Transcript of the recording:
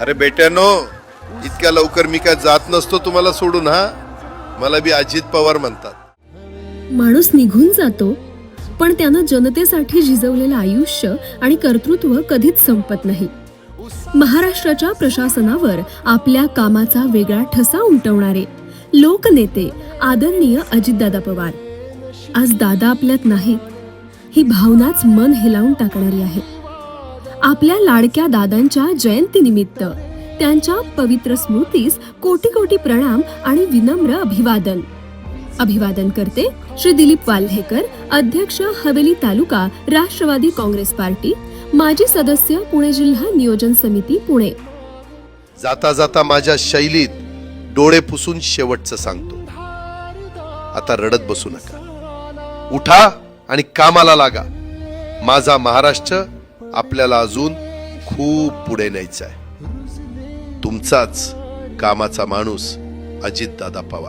अरे बेट्यानो, इतक्या लवकर मी काय जात नसतो तुम्हाला सोडून. हा, मला बी अजित पवार म्हणतात. माणूस निघून जातो, पण त्यानं जनतेसाठी झिजवलेलं आयुष्य आणि कर्तृत्व कधीच संपत नाही. महाराष्ट्राच्या प्रशासनावर आपल्या कामाचा वेगळा ठसा उमटवणारे लोकनेते आदरणीय अजितदादा पवार. आज दादा आपल्यात नाहीत, ही भावनाच मन हेलावून टाकणारी आहे. आपल्या लाडक्या दादांच्या जयंतीनिमित्त त्यांच्या पवित्र स्मृतीस कोटी कोटी प्रणाम आणि विनम्र अभिवादन. अभिवादन करते श्री दिलीप वाल्हेकर, अध्यक्ष हवेली तालुका राष्ट्रवादी काँग्रेस पार्टी, माजी सदस्य पुणे जिल्हा नियोजन समिती पुणे. जाता जाता माझ्या शैलीत डोळे पुसून शेवटचं सांगतो, आता रडत बसू नका. उठा आणि कामाला लागा. माझा महाराष्ट्र आपल्याला अजून खूप पुढे न्यायचा आहे. तुमचाच कामाचा माणूस अजितदादा पवार.